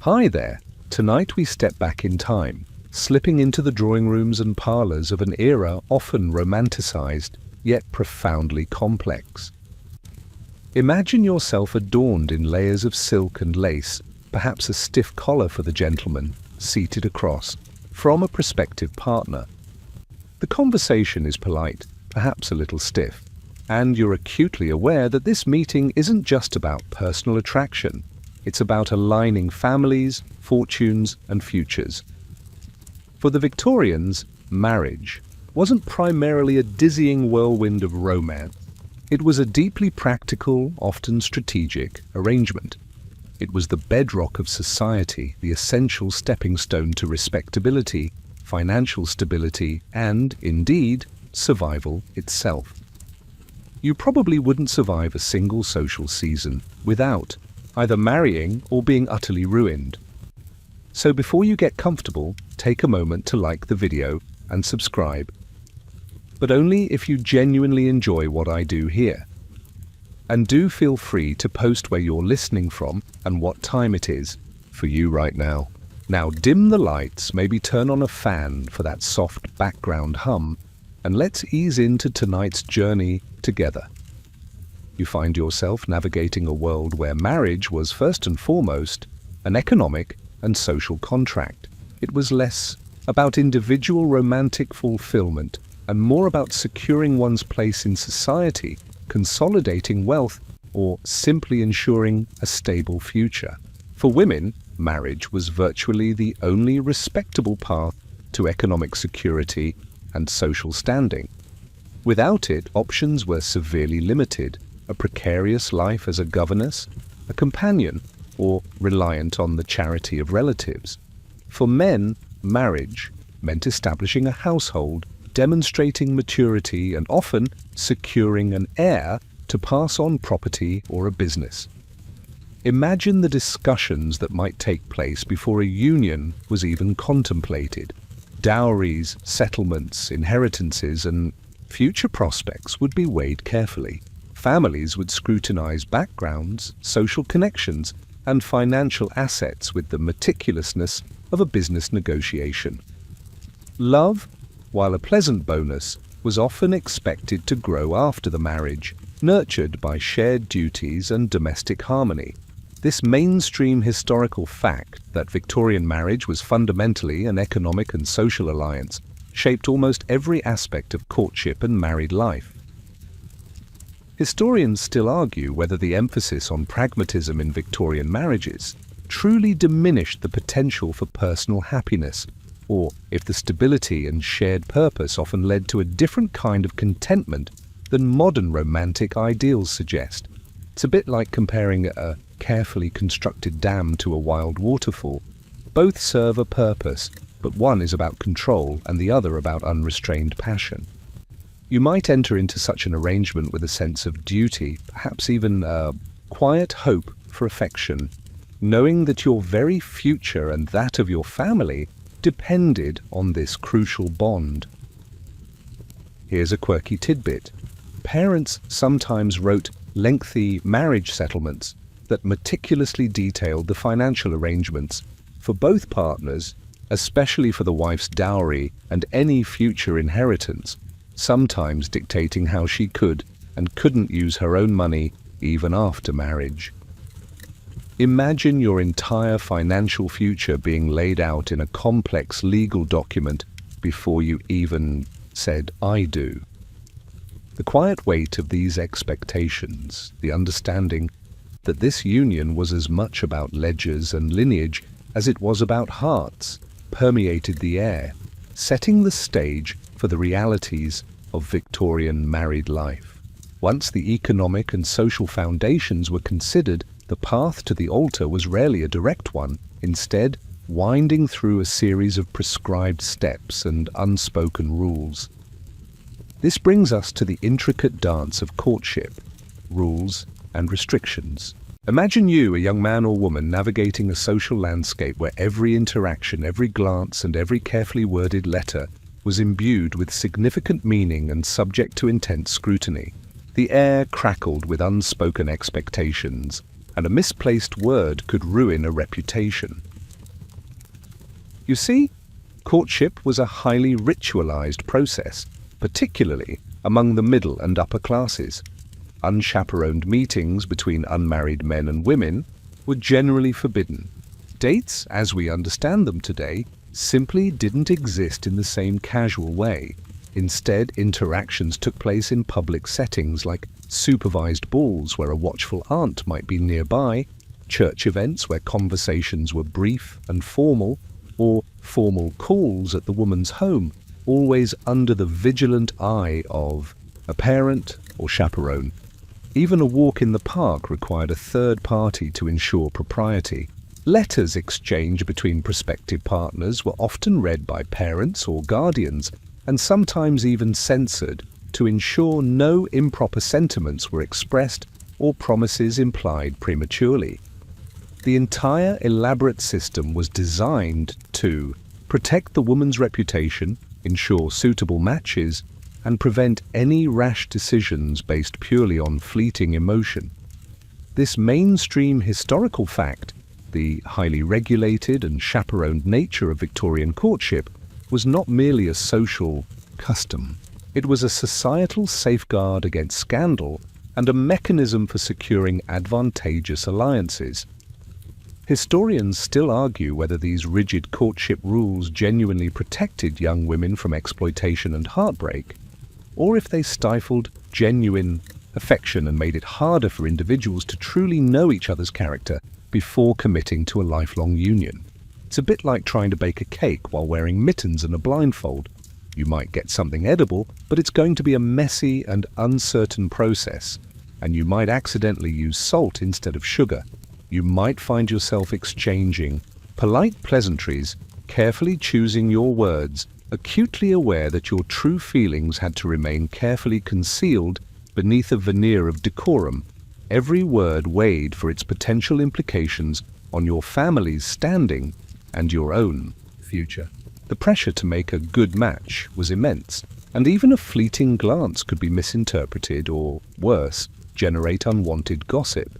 Hi there. Tonight we step back in time, slipping into the drawing rooms and parlors of an era often romanticized, yet profoundly complex. Imagine yourself adorned in layers of silk and lace, perhaps a stiff collar for the gentleman, seated across, from a prospective partner. The conversation is polite, perhaps a little stiff, and you're acutely aware that this meeting isn't just about personal attraction. It's about aligning families, fortunes, and futures. For the Victorians, marriage wasn't primarily a dizzying whirlwind of romance. It was a deeply practical, often strategic arrangement. It was the bedrock of society, the essential stepping stone to respectability, financial stability, and, indeed, survival itself. You probably wouldn't survive a single social season without either marrying or being utterly ruined. So before you get comfortable, take a moment to like the video and subscribe. But only if you genuinely enjoy what I do here. And do feel free to post where you're listening from and what time it is for you right now. Now dim the lights, maybe turn on a fan for that soft background hum, and let's ease into tonight's journey together. You find yourself navigating a world where marriage was first and foremost an economic and social contract. It was less about individual romantic fulfillment and more about securing one's place in society, consolidating wealth, or simply ensuring a stable future. For women, marriage was virtually the only respectable path to economic security and social standing. Without it, options were severely limited: a precarious life as a governess, a companion, or reliant on the charity of relatives. For men, marriage meant establishing a household, demonstrating maturity, and often securing an heir to pass on property or a business. Imagine the discussions that might take place before a union was even contemplated. Dowries, settlements, inheritances, and future prospects would be weighed carefully. Families would scrutinize backgrounds, social connections, and financial assets with the meticulousness of a business negotiation. Love, while a pleasant bonus, was often expected to grow after the marriage, nurtured by shared duties and domestic harmony. This mainstream historical fact that Victorian marriage was fundamentally an economic and social alliance shaped almost every aspect of courtship and married life. Historians still argue whether the emphasis on pragmatism in Victorian marriages truly diminished the potential for personal happiness, or if the stability and shared purpose often led to a different kind of contentment than modern romantic ideals suggest. It's a bit like comparing a carefully constructed dam to a wild waterfall. Both serve a purpose, but one is about control and the other about unrestrained passion. You might enter into such an arrangement with a sense of duty, perhaps even a quiet hope for affection, knowing that your very future and that of your family depended on this crucial bond. Here's a quirky tidbit. Parents sometimes wrote lengthy marriage settlements that meticulously detailed the financial arrangements for both partners, especially for the wife's dowry and any future inheritance, sometimes dictating how she could and couldn't use her own money even after marriage. Imagine your entire financial future being laid out in a complex legal document before you even said, "I do." The quiet weight of these expectations, the understanding that this union was as much about ledgers and lineage as it was about hearts, permeated the air, setting the stage for the realities of Victorian married life. Once the economic and social foundations were considered, the path to the altar was rarely a direct one, instead winding through a series of prescribed steps and unspoken rules. This brings us to the intricate dance of courtship, rules and restrictions. Imagine you, a young man or woman, navigating a social landscape where every interaction, every glance, and every carefully worded letter was imbued with significant meaning and subject to intense scrutiny. The air crackled with unspoken expectations, and a misplaced word could ruin a reputation. You see, courtship was a highly ritualized process, particularly among the middle and upper classes. Unchaperoned meetings between unmarried men and women were generally forbidden. Dates, as we understand them today, simply didn't exist in the same casual way. Instead, interactions took place in public settings like supervised balls where a watchful aunt might be nearby, church events where conversations were brief and formal, or formal calls at the woman's home, always under the vigilant eye of a parent or chaperone. Even a walk in the park required a third party to ensure propriety. Letters exchanged between prospective partners were often read by parents or guardians, and sometimes even censored to ensure no improper sentiments were expressed or promises implied prematurely. The entire elaborate system was designed to protect the woman's reputation, ensure suitable matches, and prevent any rash decisions based purely on fleeting emotion. This mainstream historical fact, the highly regulated and chaperoned nature of Victorian courtship, was not merely a social custom. It was a societal safeguard against scandal and a mechanism for securing advantageous alliances. Historians still argue whether these rigid courtship rules genuinely protected young women from exploitation and heartbreak, or if they stifled genuine affection and made it harder for individuals to truly know each other's character before committing to a lifelong union. It's a bit like trying to bake a cake while wearing mittens and a blindfold. You might get something edible, but it's going to be a messy and uncertain process, and you might accidentally use salt instead of sugar. You might find yourself exchanging polite pleasantries, carefully choosing your words, acutely aware that your true feelings had to remain carefully concealed beneath a veneer of decorum, every word weighed for its potential implications on your family's standing and your own future. The pressure to make a good match was immense, and even a fleeting glance could be misinterpreted or, worse, generate unwanted gossip.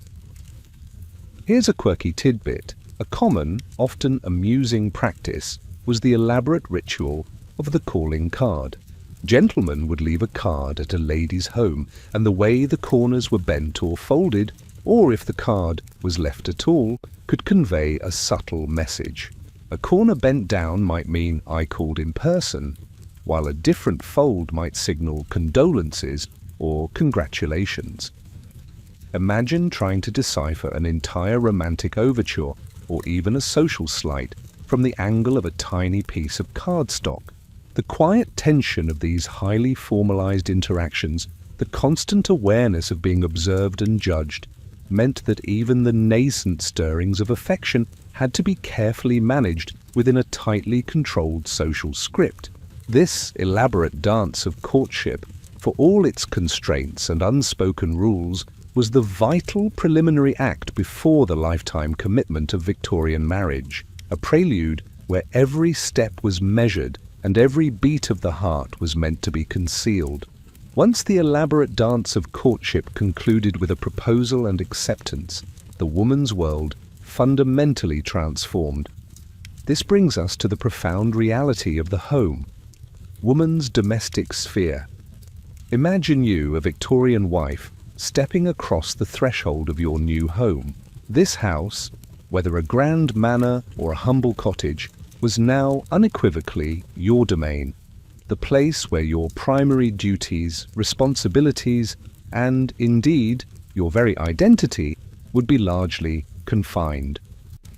Here's a quirky tidbit. A common, often amusing practice was the elaborate ritual of the calling card. Gentlemen would leave a card at a lady's home, and the way the corners were bent or folded, or if the card was left at all, could convey a subtle message. A corner bent down might mean "I called in person," while a different fold might signal condolences or congratulations. Imagine trying to decipher an entire romantic overture, or even a social slight, from the angle of a tiny piece of cardstock. The quiet tension of these highly formalized interactions, the constant awareness of being observed and judged, meant that even the nascent stirrings of affection had to be carefully managed within a tightly controlled social script. This elaborate dance of courtship, for all its constraints and unspoken rules, was the vital preliminary act before the lifetime commitment of Victorian marriage, a prelude where every step was measured and every beat of the heart was meant to be concealed. Once the elaborate dance of courtship concluded with a proposal and acceptance, the woman's world fundamentally transformed. This brings us to the profound reality of the home, woman's domestic sphere. Imagine you, a Victorian wife, stepping across the threshold of your new home. This house, whether a grand manor or a humble cottage, was now unequivocally your domain, the place where your primary duties, responsibilities, and indeed your very identity would be largely confined.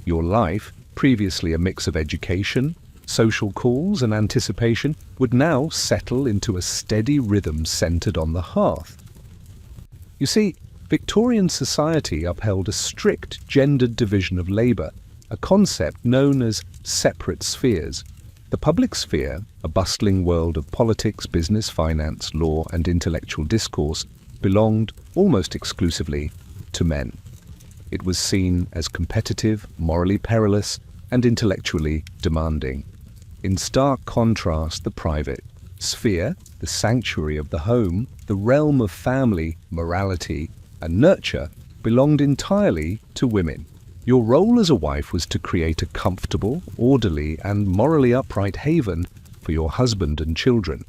Your life, previously a mix of education, social calls, and anticipation, would now settle into a steady rhythm centered on the hearth. You see, Victorian society upheld a strict gendered division of labor, a concept known as separate spheres. The public sphere, a bustling world of politics, business, finance, law, and intellectual discourse, belonged almost exclusively to men. It was seen as competitive, morally perilous, and intellectually demanding. In stark contrast, the private sphere, the sanctuary of the home, the realm of family, morality, and nurture, belonged entirely to women. Your role as a wife was to create a comfortable, orderly, and morally upright haven for your husband and children,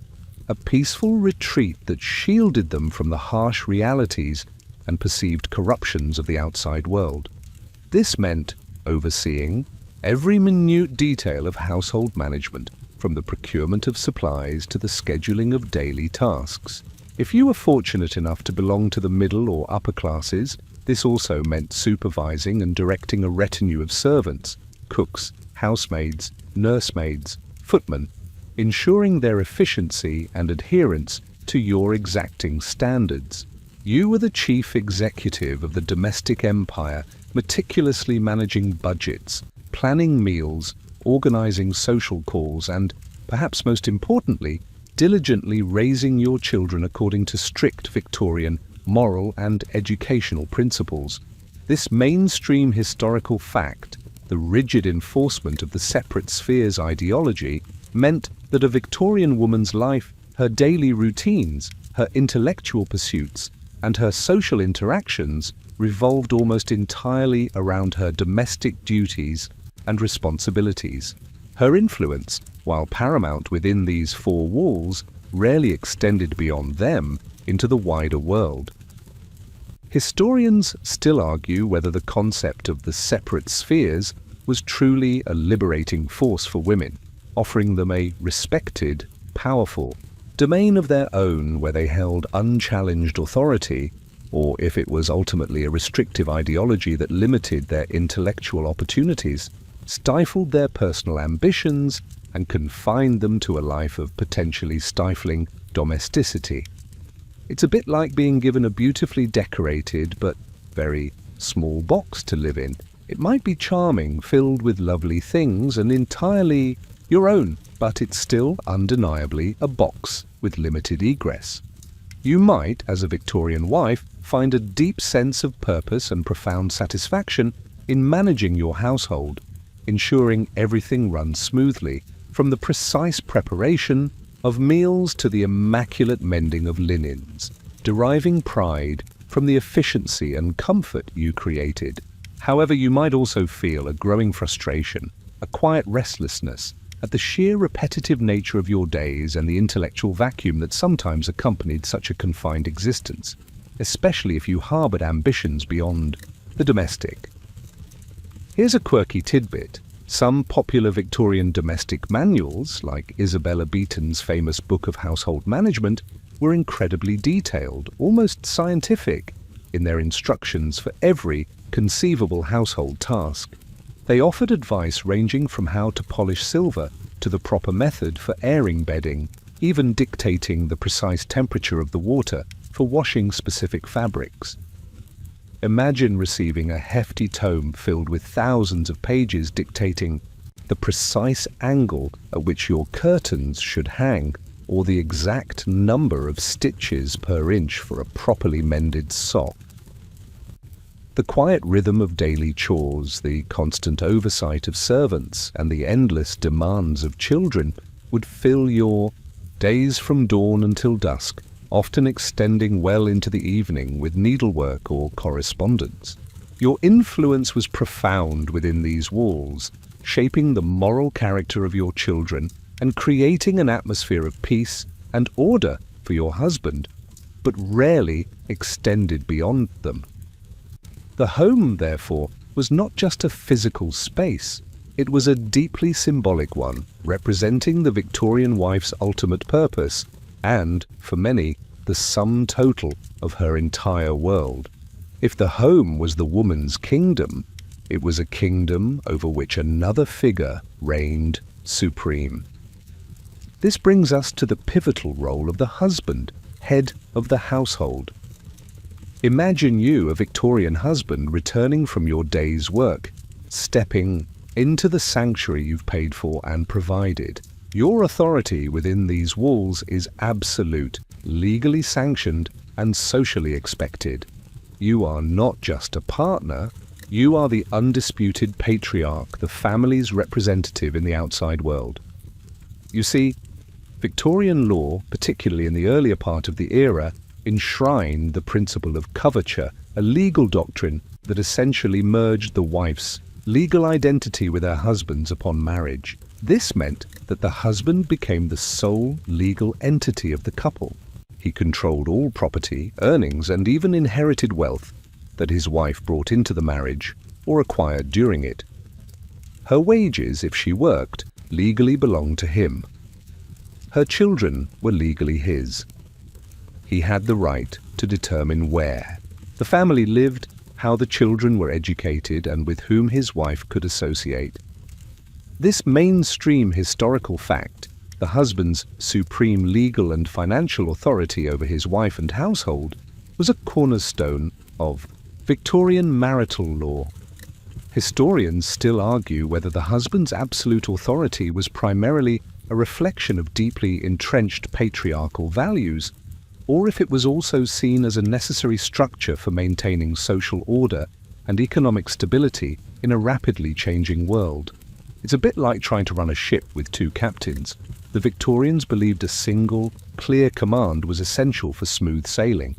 a peaceful retreat that shielded them from the harsh realities and perceived corruptions of the outside world. This meant overseeing every minute detail of household management, from the procurement of supplies to the scheduling of daily tasks. If you were fortunate enough to belong to the middle or upper classes, this also meant supervising and directing a retinue of servants, cooks, housemaids, nursemaids, footmen, ensuring their efficiency and adherence to your exacting standards. You were the chief executive of the domestic empire, meticulously managing budgets, planning meals, organizing social calls, and, perhaps most importantly, diligently raising your children according to strict Victorian moral and educational principles. This mainstream historical fact, the rigid enforcement of the separate spheres ideology, meant that a Victorian woman's life, her daily routines, her intellectual pursuits, and her social interactions revolved almost entirely around her domestic duties and responsibilities. Her influence, while paramount within these four walls, rarely extended beyond them into the wider world. Historians still argue whether the concept of the separate spheres was truly a liberating force for women, offering them a respected, powerful domain of their own where they held unchallenged authority, or if it was ultimately a restrictive ideology that limited their intellectual opportunities, stifled their personal ambitions, and confined them to a life of potentially stifling domesticity. It's a bit like being given a beautifully decorated but very small box to live in. It might be charming, filled with lovely things, and entirely your own, but it's still undeniably a box with limited egress. You might, as a Victorian wife, find a deep sense of purpose and profound satisfaction in managing your household, ensuring everything runs smoothly, from the precise preparation of meals to the immaculate mending of linens, deriving pride from the efficiency and comfort you created. However, you might also feel a growing frustration, a quiet restlessness, at the sheer repetitive nature of your days and the intellectual vacuum that sometimes accompanied such a confined existence, especially if you harbored ambitions beyond the domestic. Here's a quirky tidbit. Some popular Victorian domestic manuals, like Isabella Beeton's famous Book of Household Management, were incredibly detailed, almost scientific, in their instructions for every conceivable household task. They offered advice ranging from how to polish silver to the proper method for airing bedding, even dictating the precise temperature of the water for washing specific fabrics. Imagine receiving a hefty tome filled with thousands of pages dictating the precise angle at which your curtains should hang, or the exact number of stitches per inch for a properly mended sock. The quiet rhythm of daily chores, the constant oversight of servants, and the endless demands of children would fill your days from dawn until dusk, often extending well into the evening with needlework or correspondence. Your influence was profound within these walls, shaping the moral character of your children and creating an atmosphere of peace and order for your husband, but rarely extended beyond them. The home, therefore, was not just a physical space. It was a deeply symbolic one, representing the Victorian wife's ultimate purpose and, for many, the sum total of her entire world. If the home was the woman's kingdom, it was a kingdom over which another figure reigned supreme. This brings us to the pivotal role of the husband, head of the household. Imagine you, a Victorian husband, returning from your day's work, stepping into the sanctuary you've paid for and provided. Your authority within these walls is absolute, legally sanctioned, and socially expected. You are not just a partner, you are the undisputed patriarch, the family's representative in the outside world. You see, Victorian law, particularly in the earlier part of the era, enshrined the principle of coverture, a legal doctrine that essentially merged the wife's legal identity with her husband's upon marriage. This meant that the husband became the sole legal entity of the couple. He controlled all property, earnings, and even inherited wealth that his wife brought into the marriage or acquired during it. Her wages, if she worked, legally belonged to him. Her children were legally his. He had the right to determine where the family lived, how the children were educated, and with whom his wife could associate. This mainstream historical fact, the husband's supreme legal and financial authority over his wife and household, was a cornerstone of Victorian marital law. Historians still argue whether the husband's absolute authority was primarily a reflection of deeply entrenched patriarchal values, or if it was also seen as a necessary structure for maintaining social order and economic stability in a rapidly changing world. It's a bit like trying to run a ship with two captains. The Victorians believed a single, clear command was essential for smooth sailing.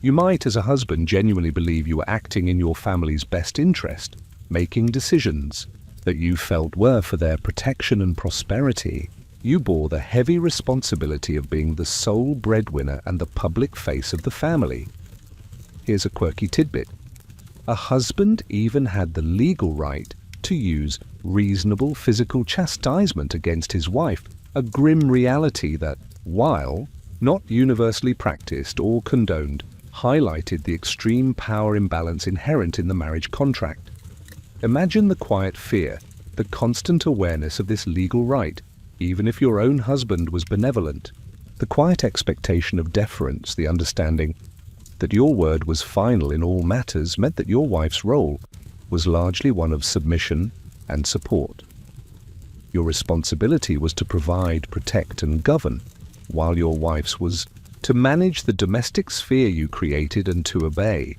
You might, as a husband, genuinely believe you were acting in your family's best interest, making decisions that you felt were for their protection and prosperity. You bore the heavy responsibility of being the sole breadwinner and the public face of the family. Here's a quirky tidbit. A husband even had the legal right to use reasonable physical chastisement against his wife, a grim reality that, while not universally practiced or condoned, highlighted the extreme power imbalance inherent in the marriage contract. Imagine the quiet fear, the constant awareness of this legal right, even if your own husband was benevolent, the quiet expectation of deference, the understanding that your word was final in all matters meant that your wife's role was largely one of submission and support. Your responsibility was to provide, protect, and govern, while your wife's was to manage the domestic sphere you created and to obey.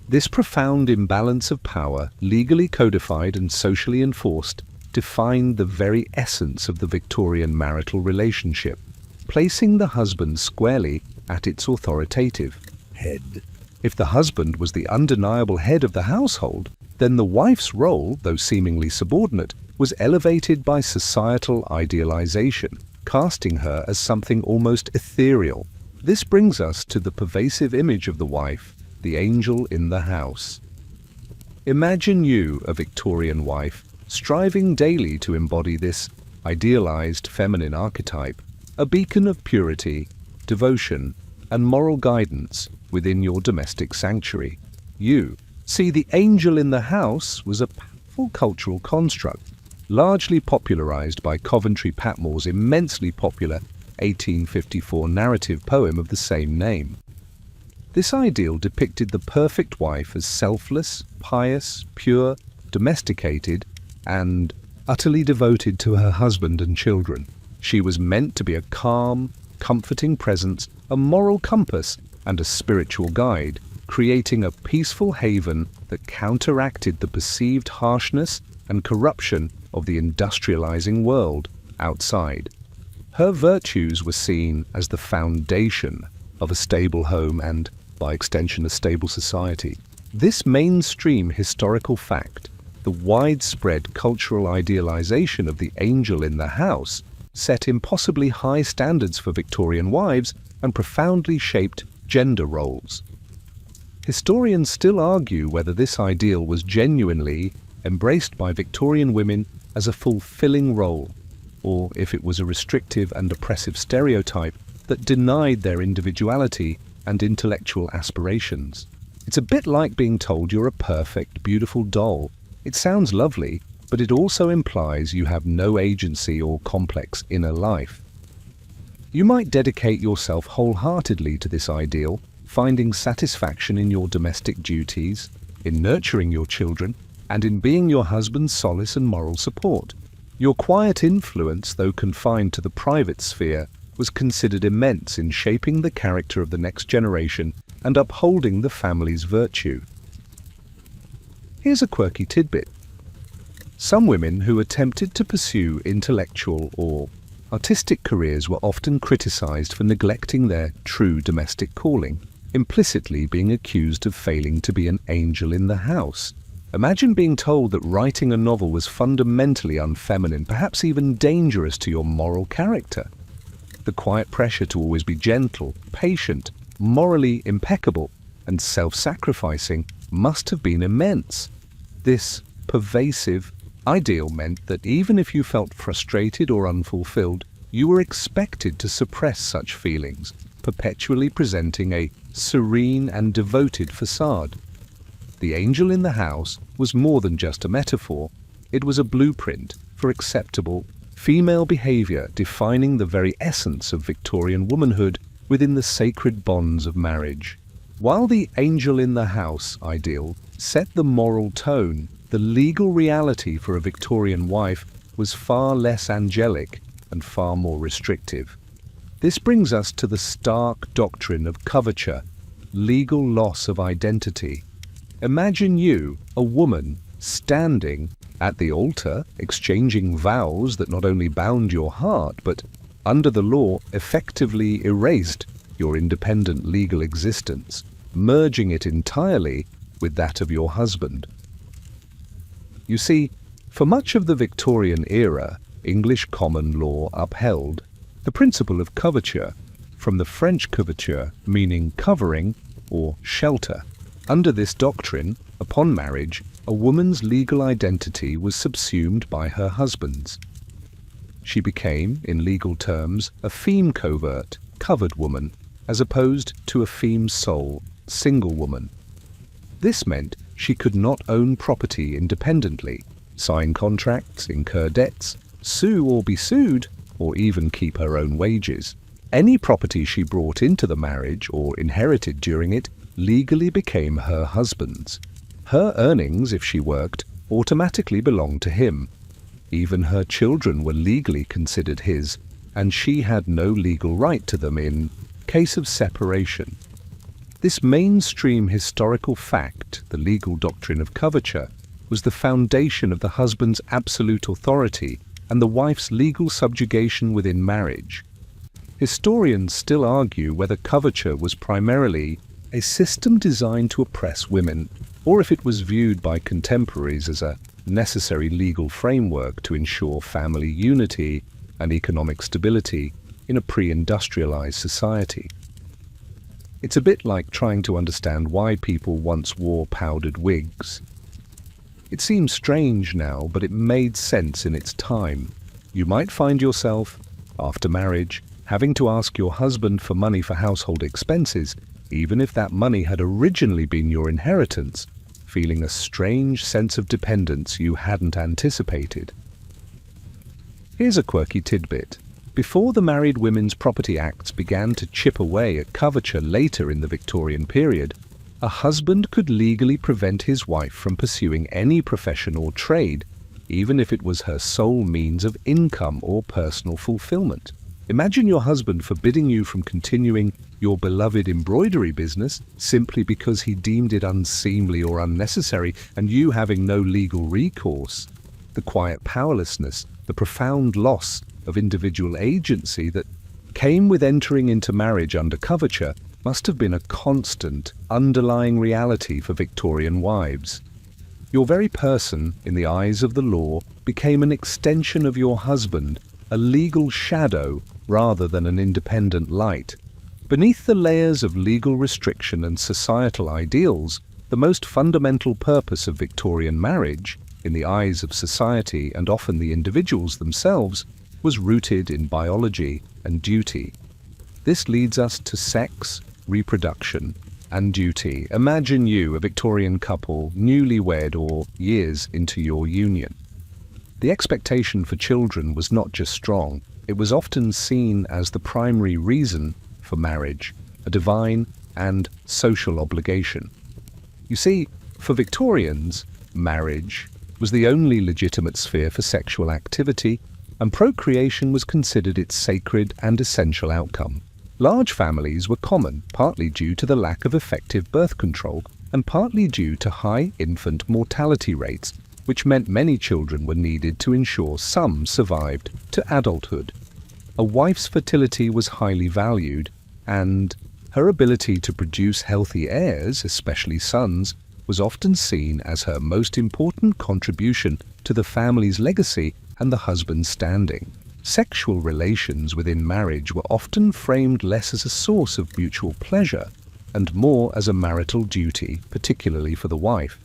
This profound imbalance of power, legally codified and socially enforced, defined the very essence of the Victorian marital relationship, placing the husband squarely at its authoritative head. If the husband was the undeniable head of the household, then the wife's role, though seemingly subordinate, was elevated by societal idealization, casting her as something almost ethereal. This brings us to the pervasive image of the wife, the angel in the house. Imagine you, a Victorian wife, striving daily to embody this idealized feminine archetype, a beacon of purity, devotion, and moral guidance within your domestic sanctuary. You see, the angel in the house was a powerful cultural construct, largely popularized by Coventry Patmore's immensely popular 1854 narrative poem of the same name. This ideal depicted the perfect wife as selfless, pious, pure, domesticated, and utterly devoted to her husband and children. She was meant to be a calm, comforting presence, a moral compass, and a spiritual guide, creating a peaceful haven that counteracted the perceived harshness and corruption of the industrializing world outside. Her virtues were seen as the foundation of a stable home and, by extension, a stable society. This mainstream historical fact, the widespread cultural idealization of the angel in the house, set impossibly high standards for Victorian wives and profoundly shaped gender roles. Historians still argue whether this ideal was genuinely embraced by Victorian women as a fulfilling role, or if it was a restrictive and oppressive stereotype that denied their individuality and intellectual aspirations. It's a bit like being told you're a perfect, beautiful doll. It sounds lovely, but it also implies you have no agency or complex inner life. You might dedicate yourself wholeheartedly to this ideal, finding satisfaction in your domestic duties, in nurturing your children, and in being your husband's solace and moral support. Your quiet influence, though confined to the private sphere, was considered immense in shaping the character of the next generation and upholding the family's virtue. Here's a quirky tidbit. Some women who attempted to pursue intellectual or artistic careers were often criticized for neglecting their true domestic calling. implicitly being accused of failing to be an angel in the house. Imagine being told that writing a novel was fundamentally unfeminine, perhaps even dangerous to your moral character. The quiet pressure to always be gentle, patient, morally impeccable, and self-sacrificing must have been immense. This pervasive ideal meant that even if you felt frustrated or unfulfilled, you were expected to suppress such feelings, perpetually presenting a serene and devoted facade. The angel in the house was more than just a metaphor. It was a blueprint for acceptable female behavior, defining the very essence of Victorian womanhood within the sacred bonds of marriage. While the angel in the house ideal set the moral tone, the legal reality for a Victorian wife was far less angelic and far more restrictive. This brings us to the stark doctrine of coverture, legal loss of identity. Imagine you, a woman, standing at the altar, exchanging vows that not only bound your heart, but, under the law, effectively erased your independent legal existence, merging it entirely with that of your husband. You see, for much of the Victorian era, English common law upheld the principle of coverture, from the French couverture, meaning covering or shelter. Under this doctrine, upon marriage, a woman's legal identity was subsumed by her husband's. She became, in legal terms, a feme covert, covered woman, as opposed to a feme sole, single woman. This meant she could not own property independently, sign contracts, incur debts, sue or be sued, or even keep her own wages. Any property she brought into the marriage or inherited during it legally became her husband's. Her earnings, if she worked, automatically belonged to him. Even her children were legally considered his, and she had no legal right to them in case of separation. This mainstream historical fact, the legal doctrine of coverture, was the foundation of the husband's absolute authority and the wife's legal subjugation within marriage. Historians still argue whether coverture was primarily a system designed to oppress women, or if it was viewed by contemporaries as a necessary legal framework to ensure family unity and economic stability in a pre-industrialized society. It's a bit like trying to understand why people once wore powdered wigs. It seems strange now, but it made sense in its time. You might find yourself, after marriage, having to ask your husband for money for household expenses, even if that money had originally been your inheritance, feeling a strange sense of dependence you hadn't anticipated. Here's a quirky tidbit. Before the Married Women's Property Acts began to chip away at coverture later in the Victorian period, a husband could legally prevent his wife from pursuing any profession or trade, even if it was her sole means of income or personal fulfillment. Imagine your husband forbidding you from continuing your beloved embroidery business simply because he deemed it unseemly or unnecessary, and you having no legal recourse. The quiet powerlessness, the profound loss of individual agency that came with entering into marriage under coverture must have been a constant, underlying reality for Victorian wives. Your very person, in the eyes of the law, became an extension of your husband, a legal shadow rather than an independent light. Beneath the layers of legal restriction and societal ideals, the most fundamental purpose of Victorian marriage, in the eyes of society and often the individuals themselves, was rooted in biology and duty. This leads us to sex, reproduction, and duty. Imagine you, a Victorian couple, newlywed or years into your union. The expectation for children was not just strong, it was often seen as the primary reason for marriage, a divine and social obligation. You see, for Victorians, marriage was the only legitimate sphere for sexual activity, and procreation was considered its sacred and essential outcome. Large families were common, partly due to the lack of effective birth control, and partly due to high infant mortality rates, which meant many children were needed to ensure some survived to adulthood. A wife's fertility was highly valued, and Her ability to produce healthy heirs, especially sons, was often seen as her most important contribution to the family's legacy and the husband's standing. Sexual relations within marriage were often framed less as a source of mutual pleasure and more as a marital duty, particularly for the wife.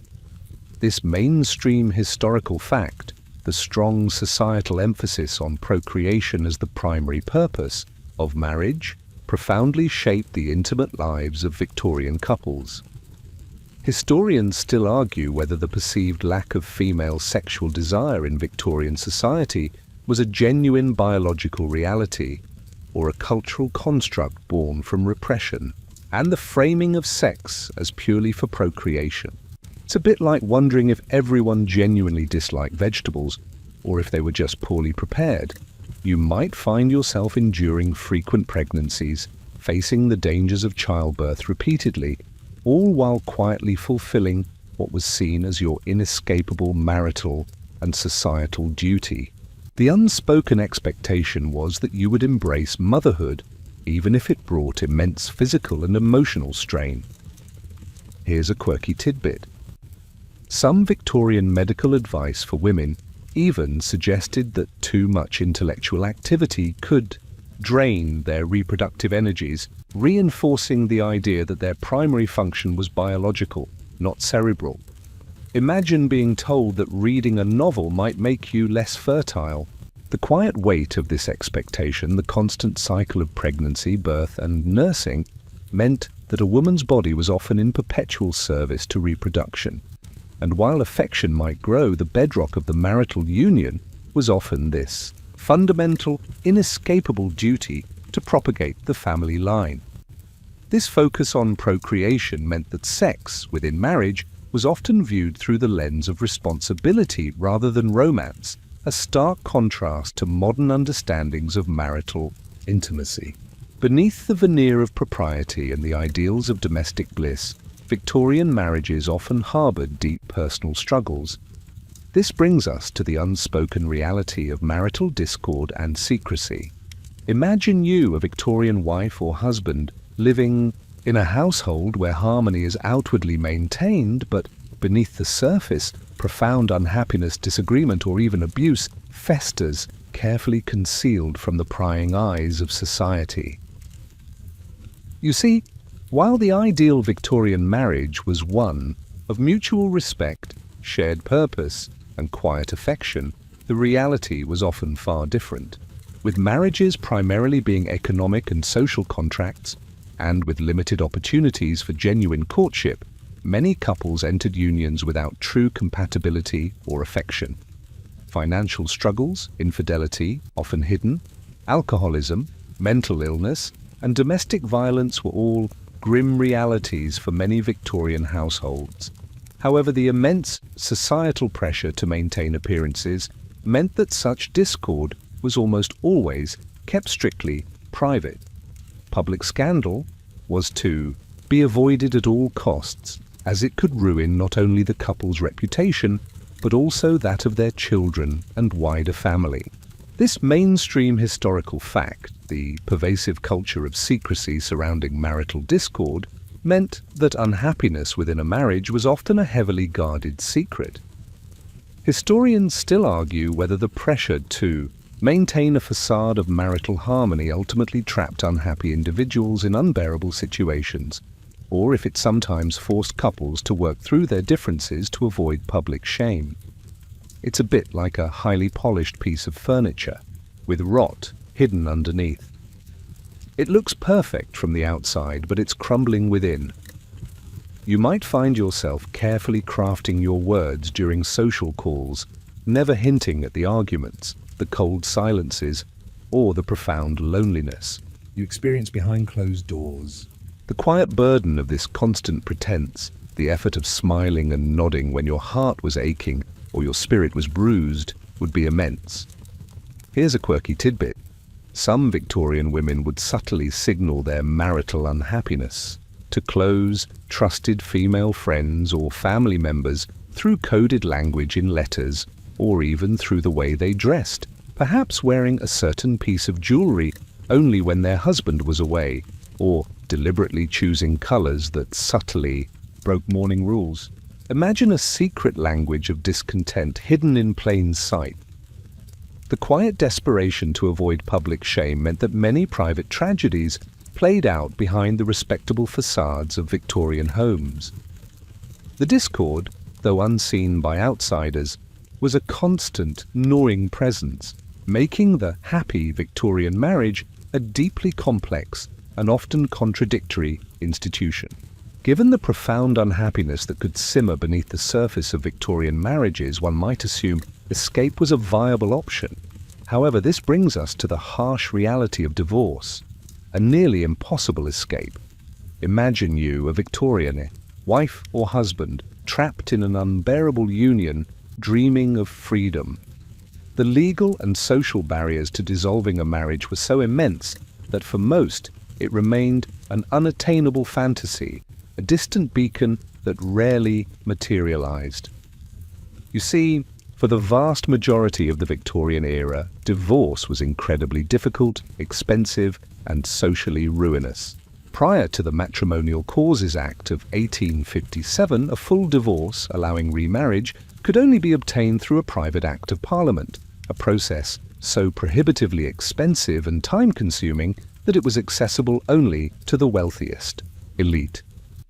This mainstream historical fact, the strong societal emphasis on procreation as the primary purpose of marriage, profoundly shaped the intimate lives of Victorian couples. Historians still argue whether the perceived lack of female sexual desire in Victorian society was a genuine biological reality or a cultural construct born from repression and the framing of sex as purely for procreation. It's a bit like wondering if everyone genuinely disliked vegetables or if they were just poorly prepared. You might find yourself enduring frequent pregnancies, facing the dangers of childbirth repeatedly, all while quietly fulfilling what was seen as your inescapable marital and societal duty. The unspoken expectation was that you would embrace motherhood, even if it brought immense physical and emotional strain. Here's a quirky tidbit. Some Victorian medical advice for women even suggested that too much intellectual activity could drain their reproductive energies, reinforcing the idea that their primary function was biological, not cerebral. Imagine being told that reading a novel might make you less fertile. The quiet weight of this expectation, the constant cycle of pregnancy, birth, and nursing, meant that a woman's body was often in perpetual service to reproduction. And while affection might grow, the bedrock of the marital union was often this fundamental, inescapable duty to propagate the family line. This focus on procreation meant that sex within marriage was often viewed through the lens of responsibility rather than romance, a stark contrast to modern understandings of marital intimacy. Beneath the veneer of propriety and the ideals of domestic bliss, Victorian marriages often harbored deep personal struggles. This brings us to the unspoken reality of marital discord and secrecy. Imagine you, a Victorian wife or husband, living in a household where harmony is outwardly maintained, but beneath the surface, profound unhappiness, disagreement, or even abuse festers, carefully concealed from the prying eyes of society. You see, while the ideal Victorian marriage was one of mutual respect, shared purpose, and quiet affection, the reality was often far different. With marriages primarily being economic and social contracts, and with limited opportunities for genuine courtship, many couples entered unions without true compatibility or affection. Financial struggles, infidelity, often hidden, alcoholism, mental illness, and domestic violence were all grim realities for many Victorian households. However, the immense societal pressure to maintain appearances meant that such discord was almost always kept strictly private. Public scandal was to be avoided at all costs, as it could ruin not only the couple's reputation, but also that of their children and wider family. This mainstream historical fact, the pervasive culture of secrecy surrounding marital discord, meant that unhappiness within a marriage was often a heavily guarded secret. Historians still argue whether the pressure to maintain a facade of marital harmony ultimately trapped unhappy individuals in unbearable situations, or if it sometimes forced couples to work through their differences to avoid public shame. It's a bit like a highly polished piece of furniture, with rot hidden underneath. It looks perfect from the outside, but it's crumbling within. You might find yourself carefully crafting your words during social calls, never hinting at the arguments, the cold silences, or the profound loneliness you experience behind closed doors. The quiet burden of this constant pretense, the effort of smiling and nodding when your heart was aching or your spirit was bruised, would be immense. Here's a quirky tidbit. Some Victorian women would subtly signal their marital unhappiness to close, trusted female friends or family members through coded language in letters, or even through the way they dressed, perhaps wearing a certain piece of jewelry only when their husband was away, or deliberately choosing colors that subtly broke mourning rules. Imagine a secret language of discontent hidden in plain sight. The quiet desperation to avoid public shame meant that many private tragedies played out behind the respectable facades of Victorian homes. The discord, though unseen by outsiders, was a constant, gnawing presence, making the happy Victorian marriage a deeply complex and often contradictory institution. Given the profound unhappiness that could simmer beneath the surface of Victorian marriages, one might assume escape was a viable option. However, this brings us to the harsh reality of divorce, a nearly impossible escape. Imagine you, a Victorian, wife or husband, trapped in an unbearable union, dreaming of freedom. The legal and social barriers to dissolving a marriage were so immense that for most it remained an unattainable fantasy, a distant beacon that rarely materialized. You see, for the vast majority of the Victorian era, divorce was incredibly difficult, expensive, and socially ruinous. Prior to the Matrimonial Causes Act of 1857, a full divorce, allowing remarriage, could only be obtained through a private act of Parliament, a process so prohibitively expensive and time-consuming that it was accessible only to the wealthiest elite.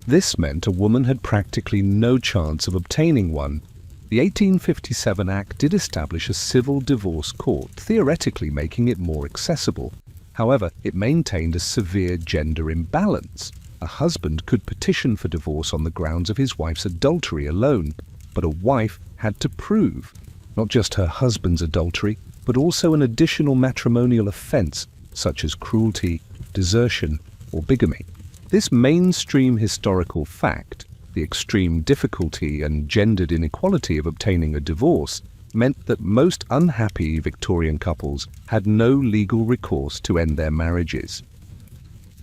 This meant a woman had practically no chance of obtaining one. The 1857 Act did establish a civil divorce court, theoretically making it more accessible. However, it maintained a severe gender imbalance. A husband could petition for divorce on the grounds of his wife's adultery alone, but a wife had to prove not just her husband's adultery, but also an additional matrimonial offense such as cruelty, desertion, or bigamy. This mainstream historical fact, the extreme difficulty and gendered inequality of obtaining a divorce, meant that most unhappy Victorian couples had no legal recourse to end their marriages.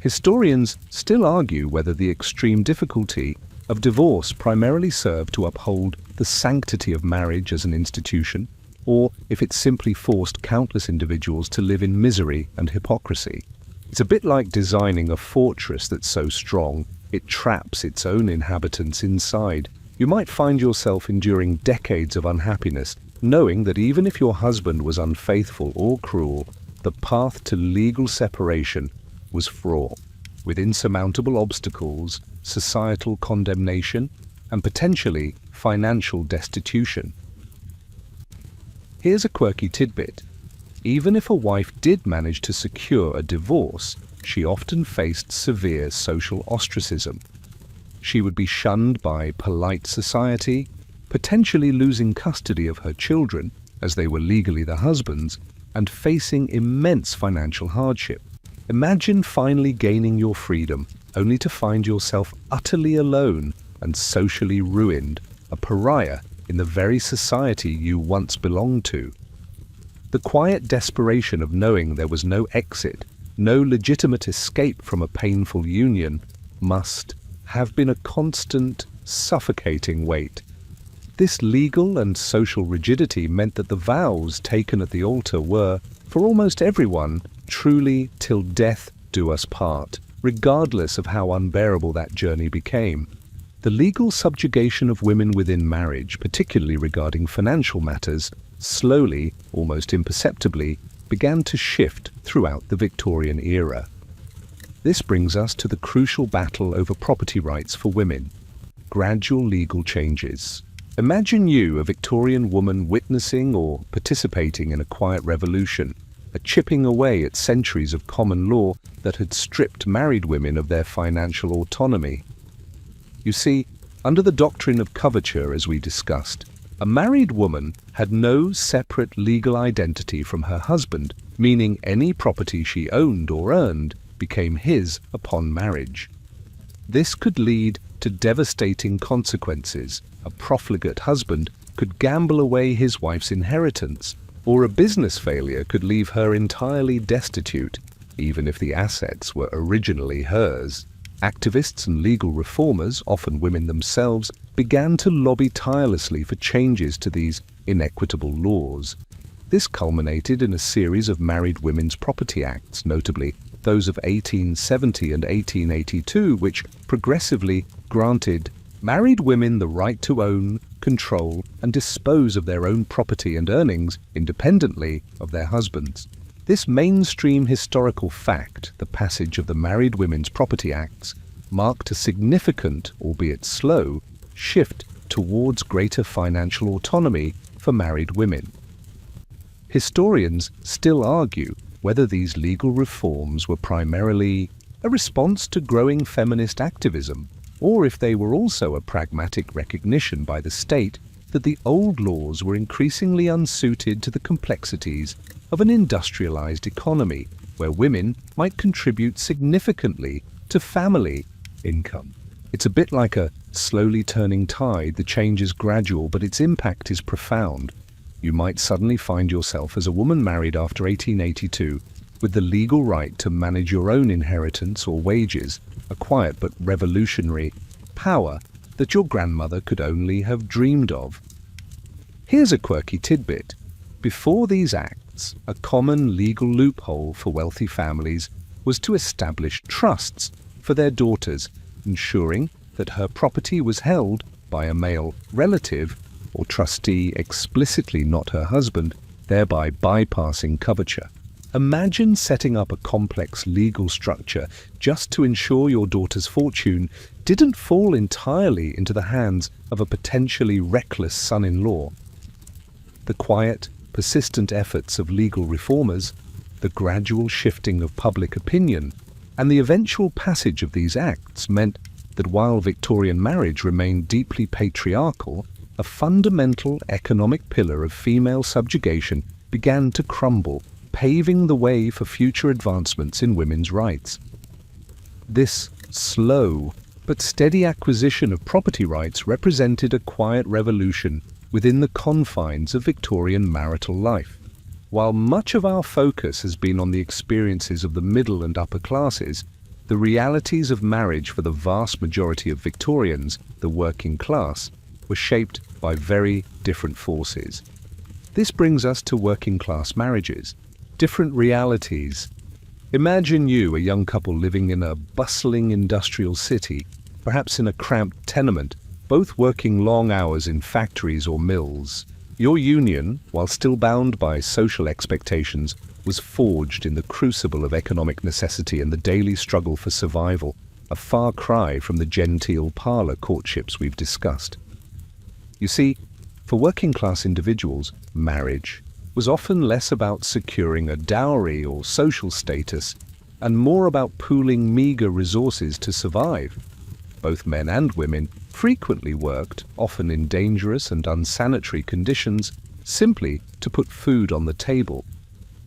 Historians still argue whether the extreme difficulty of divorce primarily served to uphold the sanctity of marriage as an institution, or if it simply forced countless individuals to live in misery and hypocrisy. It's a bit like designing a fortress that's so strong it traps its own inhabitants inside. You might find yourself enduring decades of unhappiness, knowing that even if your husband was unfaithful or cruel, the path to legal separation was fraught with insurmountable obstacles, societal condemnation, and potentially financial destitution. Here's a quirky tidbit. Even if a wife did manage to secure a divorce, she often faced severe social ostracism. She would be shunned by polite society, potentially losing custody of her children, as they were legally the husband's, and facing immense financial hardship. Imagine finally gaining your freedom, only to find yourself utterly alone and socially ruined, a pariah in the very society you once belonged to. The quiet desperation of knowing there was no exit, no legitimate escape from a painful union, must have been a constant, suffocating weight. This legal and social rigidity meant that the vows taken at the altar were, for almost everyone, truly till death do us part, regardless of how unbearable that journey became. The legal subjugation of women within marriage, particularly regarding financial matters, slowly, almost imperceptibly, began to shift throughout the Victorian era. This brings us to the crucial battle over property rights for women. Gradual legal changes. Imagine you, a Victorian woman, witnessing or participating in a quiet revolution, a chipping away at centuries of common law that had stripped married women of their financial autonomy. You see, under the doctrine of coverture, as we discussed, a married woman had no separate legal identity from her husband, meaning any property she owned or earned became his upon marriage. This could lead to devastating consequences. A profligate husband could gamble away his wife's inheritance, or a business failure could leave her entirely destitute, even if the assets were originally hers. Activists and legal reformers, often women themselves, began to lobby tirelessly for changes to these inequitable laws. This culminated in a series of married women's property acts, notably those of 1870 and 1882, which progressively granted married women the right to own, control, and dispose of their own property and earnings independently of their husbands. This mainstream historical fact, the passage of the Married Women's Property Acts, marked a significant, albeit slow, shift towards greater financial autonomy for married women. Historians still argue whether these legal reforms were primarily a response to growing feminist activism, or if they were also a pragmatic recognition by the state that the old laws were increasingly unsuited to the complexities of an industrialized economy where women might contribute significantly to family income. It's a bit like a slowly turning tide. The change is gradual, but its impact is profound. You might suddenly find yourself as a woman married after 1882 with the legal right to manage your own inheritance or wages, a quiet but revolutionary power that your grandmother could only have dreamed of. Here's a quirky tidbit. Before these acts, a common legal loophole for wealthy families was to establish trusts for their daughters, ensuring that her property was held by a male relative or trustee, explicitly not her husband, thereby bypassing coverture. Imagine setting up a complex legal structure just to ensure your daughter's fortune didn't fall entirely into the hands of a potentially reckless son-in-law. The quiet, persistent efforts of legal reformers, the gradual shifting of public opinion, and the eventual passage of these acts meant that while Victorian marriage remained deeply patriarchal, a fundamental economic pillar of female subjugation began to crumble, paving the way for future advancements in women's rights. This slow but steady acquisition of property rights represented a quiet revolution within the confines of Victorian marital life. While much of our focus has been on the experiences of the middle and upper classes, the realities of marriage for the vast majority of Victorians, the working class, were shaped by very different forces. This brings us to working class marriages. Different realities. Imagine you, a young couple living in a bustling industrial city, perhaps in a cramped tenement, both working long hours in factories or mills. Your union, while still bound by social expectations, was forged in the crucible of economic necessity and the daily struggle for survival, a far cry from the genteel parlor courtships we've discussed. You see, for working-class individuals, marriage was often less about securing a dowry or social status and more about pooling meager resources to survive. Both men and women frequently worked, often in dangerous and unsanitary conditions, simply to put food on the table.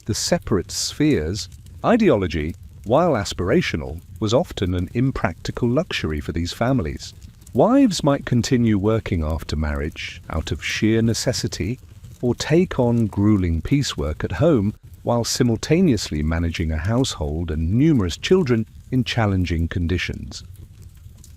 The separate spheres, ideology, while aspirational, was often an impractical luxury for these families. Wives might continue working after marriage out of sheer necessity, or take on grueling piecework at home while simultaneously managing a household and numerous children in challenging conditions.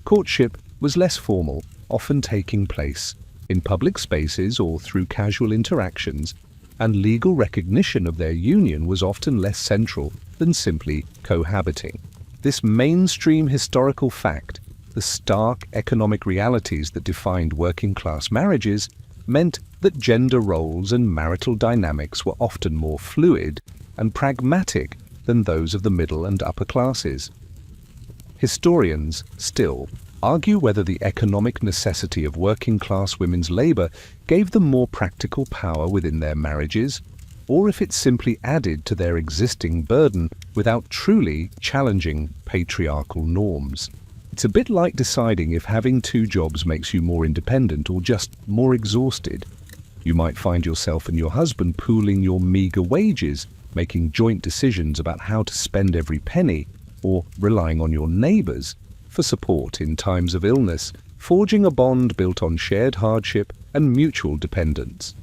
Courtship was less formal, often taking place in public spaces or through casual interactions, and legal recognition of their union was often less central than simply cohabiting. This mainstream historical fact, the stark economic realities that defined working-class marriages, meant that gender roles and marital dynamics were often more fluid and pragmatic than those of the middle and upper classes. Historians still argue whether the economic necessity of working-class women's labor gave them more practical power within their marriages, or if it simply added to their existing burden without truly challenging patriarchal norms. It's a bit like deciding if having two jobs makes you more independent or just more exhausted. You might find yourself and your husband pooling your meager wages, making joint decisions about how to spend every penny, or relying on your neighbors for support in times of illness, forging a bond built on shared hardship and mutual dependence.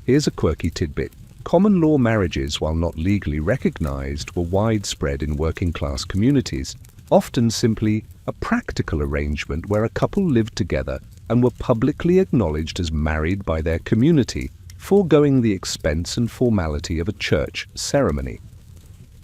Here's a quirky tidbit. Common law marriages, while not legally recognized, were widespread in working-class communities, often simply a practical arrangement where a couple lived together and were publicly acknowledged as married by their community, foregoing the expense and formality of a church ceremony.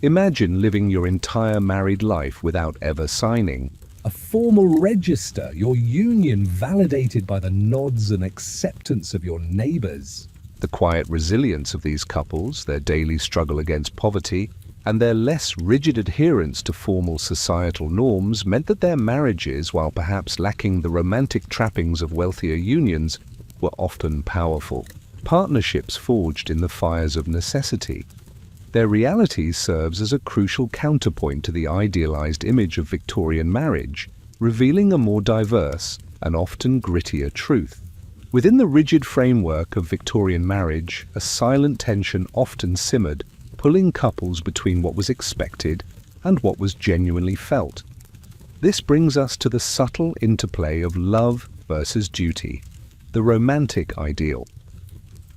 Imagine living your entire married life without ever signing a formal register, your union validated by the nods and acceptance of your neighbors. The quiet resilience of these couples, their daily struggle against poverty, and their less rigid adherence to formal societal norms meant that their marriages, while perhaps lacking the romantic trappings of wealthier unions, were often powerful. Partnerships forged in the fires of necessity. Their reality serves as a crucial counterpoint to the idealized image of Victorian marriage, revealing a more diverse and often grittier truth. Within the rigid framework of Victorian marriage, a silent tension often simmered, pulling couples between what was expected and what was genuinely felt. This brings us to the subtle interplay of love versus duty, the romantic ideal.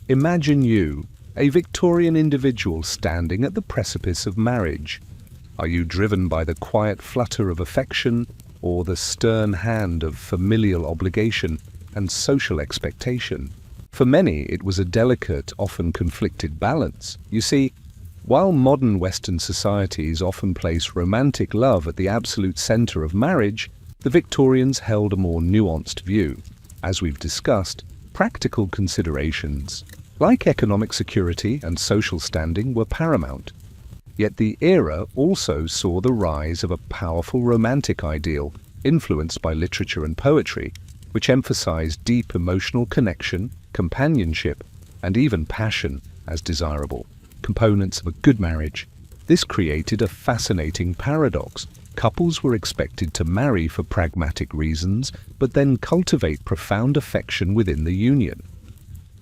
Imagine you, a Victorian individual standing at the precipice of marriage. Are you driven by the quiet flutter of affection or the stern hand of familial obligation and social expectation? For many, it was a delicate, often conflicted balance. You see, while modern Western societies often place romantic love at the absolute center of marriage, the Victorians held a more nuanced view. As we've discussed, practical considerations, like economic security and social standing, were paramount. Yet the era also saw the rise of a powerful romantic ideal influenced by literature and poetry, which emphasized deep emotional connection, companionship, and even passion as desirable components of a good marriage. This created a fascinating paradox. Couples were expected to marry for pragmatic reasons, but then cultivate profound affection within the union.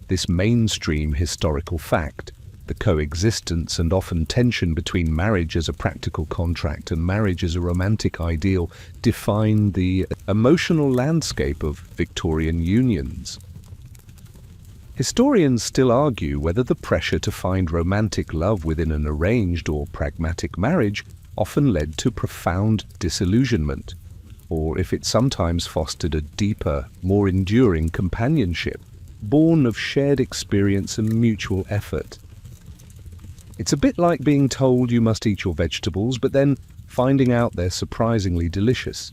This mainstream historical fact, the coexistence and often tension between marriage as a practical contract and marriage as a romantic ideal, defined the emotional landscape of Victorian unions. Historians still argue whether the pressure to find romantic love within an arranged or pragmatic marriage often led to profound disillusionment, or if it sometimes fostered a deeper, more enduring companionship, born of shared experience and mutual effort. It's a bit like being told you must eat your vegetables, but then finding out they're surprisingly delicious.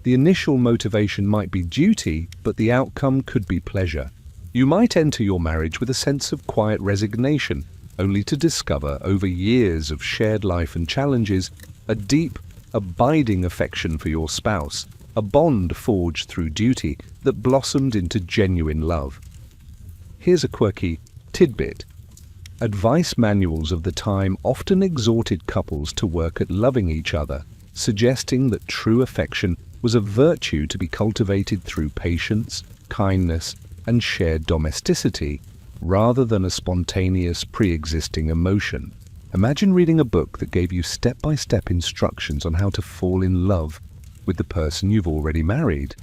The initial motivation might be duty, but the outcome could be pleasure. You might enter your marriage with a sense of quiet resignation, only to discover over years of shared life and challenges a deep, abiding affection for your spouse, a bond forged through duty that blossomed into genuine love. Here's a quirky tidbit. Advice manuals of the time often exhorted couples to work at loving each other, suggesting that true affection was a virtue to be cultivated through patience, kindness, and shared domesticity, rather than a spontaneous pre-existing emotion. Imagine reading a book that gave you step-by-step instructions on how to fall in love with the person you've already married.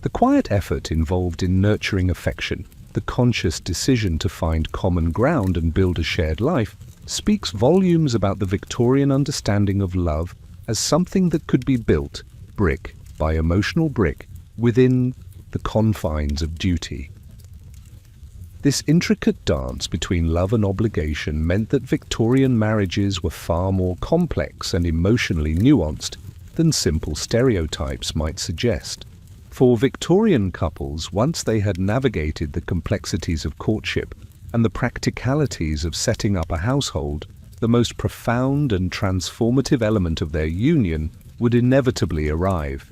The quiet effort involved in nurturing affection, the conscious decision to find common ground and build a shared life, speaks volumes about the Victorian understanding of love as something that could be built, brick by emotional brick, within the confines of duty. This intricate dance between love and obligation meant that Victorian marriages were far more complex and emotionally nuanced than simple stereotypes might suggest. For Victorian couples, once they had navigated the complexities of courtship and the practicalities of setting up a household, the most profound and transformative element of their union would inevitably arrive: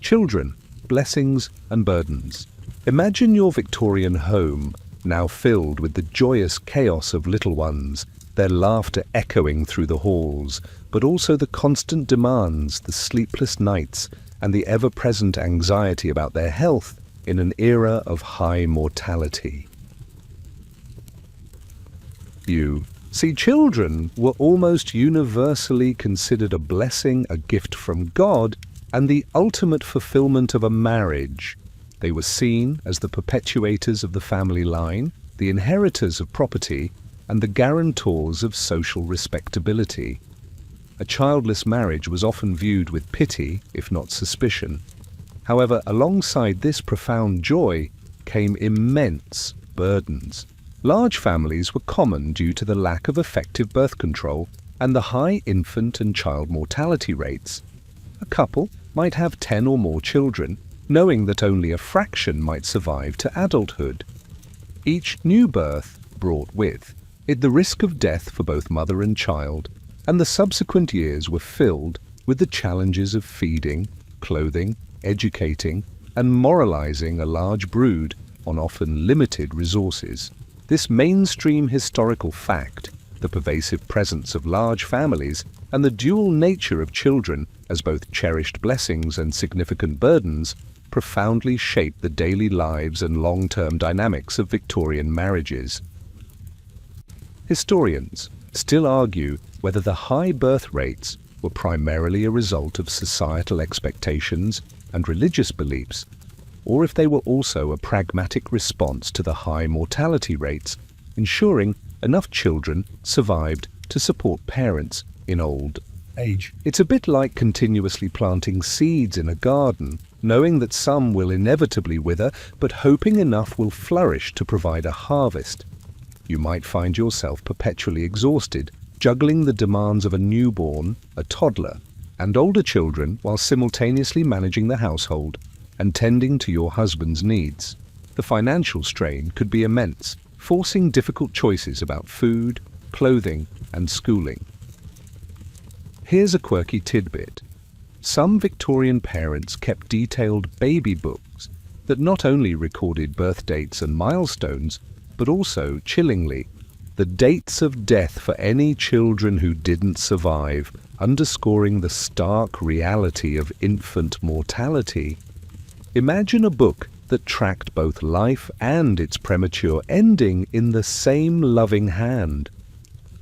children, blessings and burdens. Imagine your Victorian home now filled with the joyous chaos of little ones, their laughter echoing through the halls, but also the constant demands, the sleepless nights, and the ever-present anxiety about their health in an era of high mortality. You see, children were almost universally considered a blessing, a gift from God, and the ultimate fulfillment of a marriage. They were seen as the perpetuators of the family line, the inheritors of property, and the guarantors of social respectability. A childless marriage was often viewed with pity, if not suspicion. However, alongside this profound joy came immense burdens. Large families were common due to the lack of effective birth control and the high infant and child mortality rates. A couple might have 10 or more children, knowing that only a fraction might survive to adulthood. Each new birth brought with it the risk of death for both mother and child, and the subsequent years were filled with the challenges of feeding, clothing, educating, and moralizing a large brood on often limited resources. This mainstream historical fact, the pervasive presence of large families, and the dual nature of children as both cherished blessings and significant burdens, profoundly shaped the daily lives and long-term dynamics of Victorian marriages. Historians still argue whether the high birth rates were primarily a result of societal expectations and religious beliefs, or if they were also a pragmatic response to the high mortality rates, ensuring enough children survived to support parents in old age. It's a bit like continuously planting seeds in a garden, knowing that some will inevitably wither, but hoping enough will flourish to provide a harvest. You might find yourself perpetually exhausted, juggling the demands of a newborn, a toddler, and older children while simultaneously managing the household and tending to your husband's needs. The financial strain could be immense, forcing difficult choices about food, clothing, and schooling. Here's a quirky tidbit. Some Victorian parents kept detailed baby books that not only recorded birth dates and milestones, but also, chillingly, the dates of death for any children who didn't survive, underscoring the stark reality of infant mortality. Imagine a book that tracked both life and its premature ending in the same loving hand.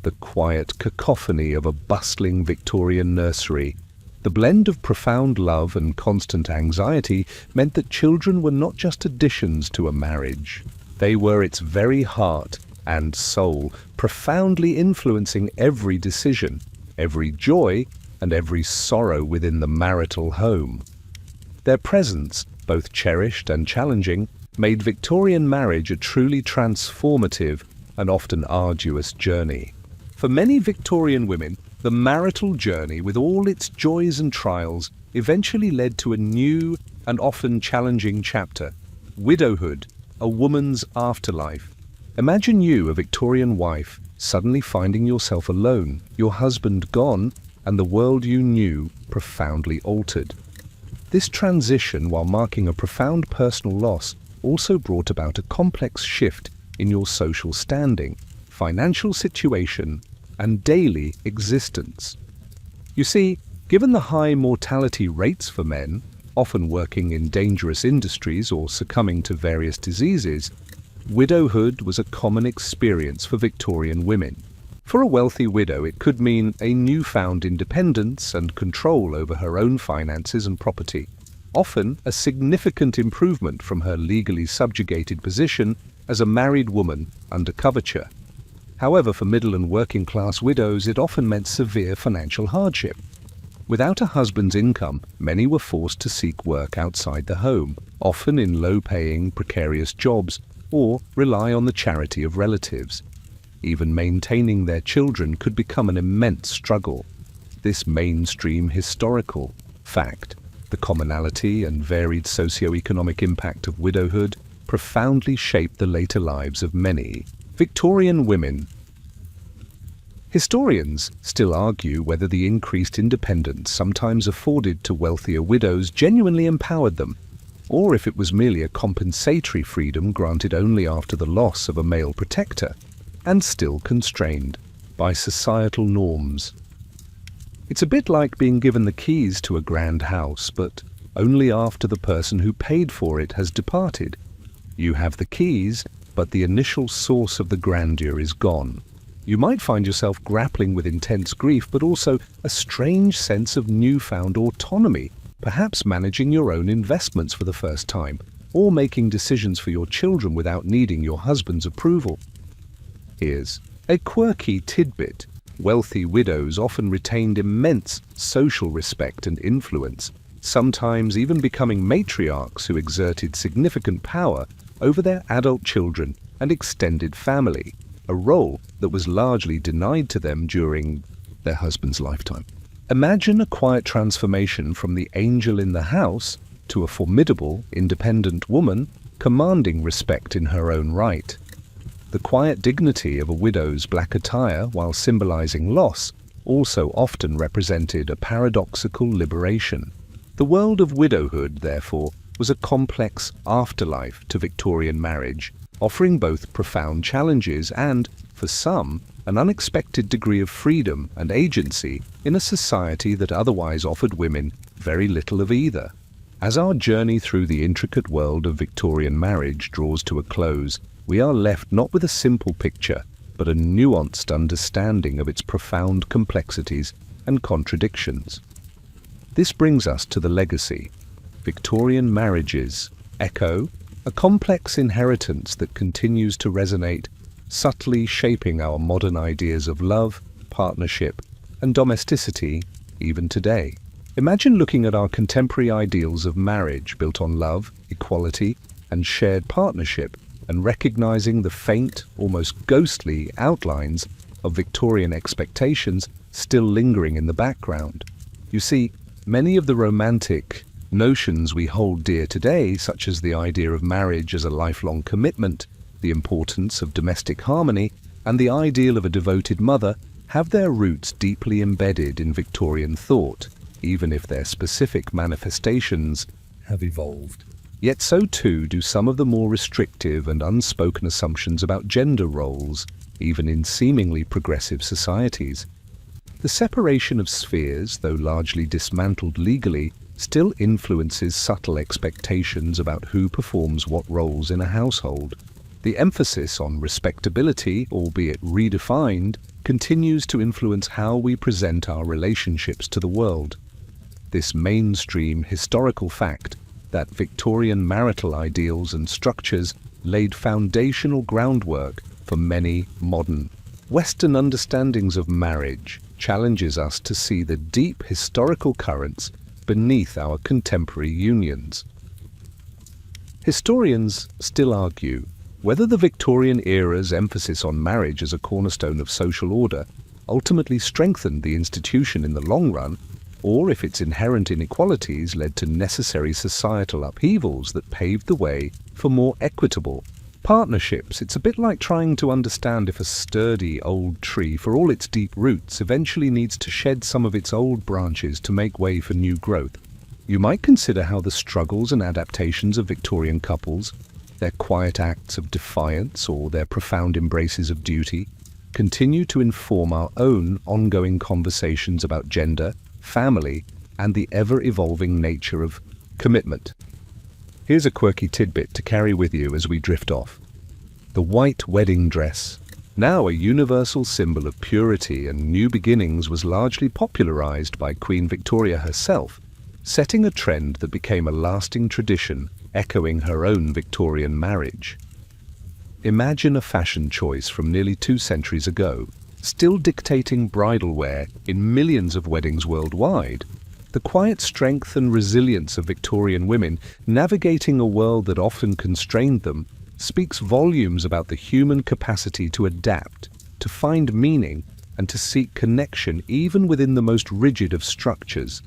The quiet cacophony of a bustling Victorian nursery, the blend of profound love and constant anxiety, meant that children were not just additions to a marriage. They were its very heart and soul, profoundly influencing every decision, every joy, and every sorrow within the marital home. Their presence, both cherished and challenging, made Victorian marriage a truly transformative and often arduous journey. For many Victorian women, the marital journey, with all its joys and trials, eventually led to a new and often challenging chapter: widowhood, a woman's afterlife. Imagine you, a Victorian wife, suddenly finding yourself alone, your husband gone, and the world you knew profoundly altered. This transition, while marking a profound personal loss, also brought about a complex shift in your social standing, financial situation, and daily existence. You see, given the high mortality rates for men, often working in dangerous industries or succumbing to various diseases, widowhood was a common experience for Victorian women. For a wealthy widow, it could mean a newfound independence and control over her own finances and property, often a significant improvement from her legally subjugated position as a married woman under coverture. However, for middle and working class widows, it often meant severe financial hardship. Without a husband's income, many were forced to seek work outside the home, often in low-paying, precarious jobs, or rely on the charity of relatives. Even maintaining their children could become an immense struggle. This mainstream historical fact, the commonality and varied socio-economic impact of widowhood, profoundly shaped the later lives of many Victorian women. Historians still argue whether the increased independence sometimes afforded to wealthier widows genuinely empowered them, or if it was merely a compensatory freedom granted only after the loss of a male protector, and still constrained by societal norms. It's a bit like being given the keys to a grand house, but only after the person who paid for it has departed. You have the keys, but the initial source of the grandeur is gone. You might find yourself grappling with intense grief, but also a strange sense of newfound autonomy, perhaps managing your own investments for the first time, or making decisions for your children without needing your husband's approval. Here's a quirky tidbit. Wealthy widows often retained immense social respect and influence, sometimes even becoming matriarchs who exerted significant power over their adult children and extended family, a role that was largely denied to them during their husband's lifetime. Imagine a quiet transformation from the angel in the house to a formidable, independent woman commanding respect in her own right. The quiet dignity of a widow's black attire, while symbolizing loss, also often represented a paradoxical liberation. The world of widowhood, therefore, was a complex afterlife to Victorian marriage, offering both profound challenges and, for some, an unexpected degree of freedom and agency in a society that otherwise offered women very little of either. As our journey through the intricate world of Victorian marriage draws to a close, we are left not with a simple picture, but a nuanced understanding of its profound complexities and contradictions. This brings us to the legacy. Victorian marriages echo a complex inheritance that continues to resonate, subtly shaping our modern ideas of love, partnership, and domesticity even today. Imagine looking at our contemporary ideals of marriage built on love, equality, and shared partnership, and recognizing the faint, almost ghostly outlines of Victorian expectations still lingering in the background. You see, many of the romantic notions we hold dear today, such as the idea of marriage as a lifelong commitment, the importance of domestic harmony, and the ideal of a devoted mother, have their roots deeply embedded in Victorian thought, even if their specific manifestations have evolved. Yet so too do some of the more restrictive and unspoken assumptions about gender roles, even in seemingly progressive societies. The separation of spheres, though largely dismantled legally, still influences subtle expectations about who performs what roles in a household. The emphasis on respectability, albeit redefined, continues to influence how we present our relationships to the world. This mainstream historical fact that Victorian marital ideals and structures laid foundational groundwork for many modern Western understandings of marriage challenges us to see the deep historical currents beneath our contemporary unions. Historians still argue whether the Victorian era's emphasis on marriage as a cornerstone of social order ultimately strengthened the institution in the long run, or if its inherent inequalities led to necessary societal upheavals that paved the way for more equitable partnerships. It's a bit like trying to understand if a sturdy old tree, for all its deep roots, eventually needs to shed some of its old branches to make way for new growth. You might consider how the struggles and adaptations of Victorian couples, their quiet acts of defiance or their profound embraces of duty, continue to inform our own ongoing conversations about gender, family, and the ever-evolving nature of commitment. Here's a quirky tidbit to carry with you as we drift off. The white wedding dress, now a universal symbol of purity and new beginnings, was largely popularized by Queen Victoria herself, setting a trend that became a lasting tradition, echoing her own Victorian marriage. Imagine a fashion choice from nearly 2 centuries ago, still dictating bridal wear in millions of weddings worldwide. The quiet strength and resilience of Victorian women navigating a world that often constrained them speaks volumes about the human capacity to adapt, to find meaning, and to seek connection even within the most rigid of structures.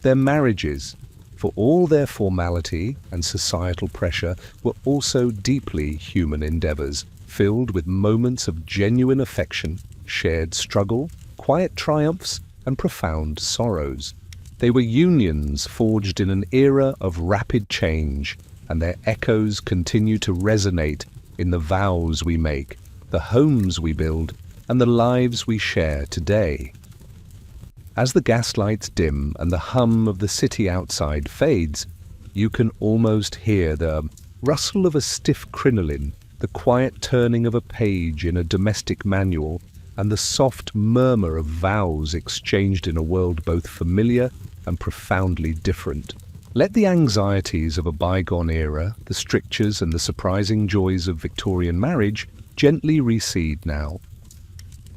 Their marriages, for all their formality and societal pressure, were also deeply human endeavors, filled with moments of genuine affection, shared struggle, quiet triumphs, and profound sorrows. They were unions forged in an era of rapid change, and their echoes continue to resonate in the vows we make, the homes we build, and the lives we share today. As the gaslights dim and the hum of the city outside fades, you can almost hear the rustle of a stiff crinoline, the quiet turning of a page in a domestic manual, and the soft murmur of vows exchanged in a world both familiar and profoundly different. Let the anxieties of a bygone era, the strictures and the surprising joys of Victorian marriage gently recede now.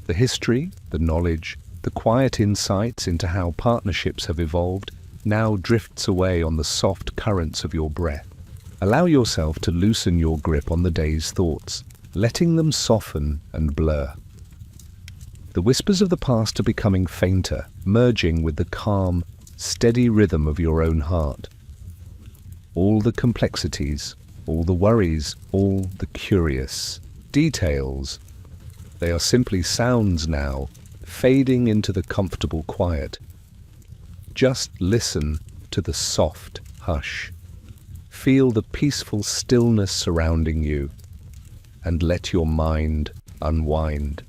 The history, the knowledge, the quiet insights into how partnerships have evolved now drifts away on the soft currents of your breath. Allow yourself to loosen your grip on the day's thoughts, letting them soften and blur. The whispers of the past are becoming fainter, merging with the calm, steady rhythm of your own heart. All the complexities, all the worries, all the curious details, they are simply sounds now, fading into the comfortable quiet. Just listen to the soft hush. Feel the peaceful stillness surrounding you, and let your mind unwind.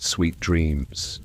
Sweet dreams.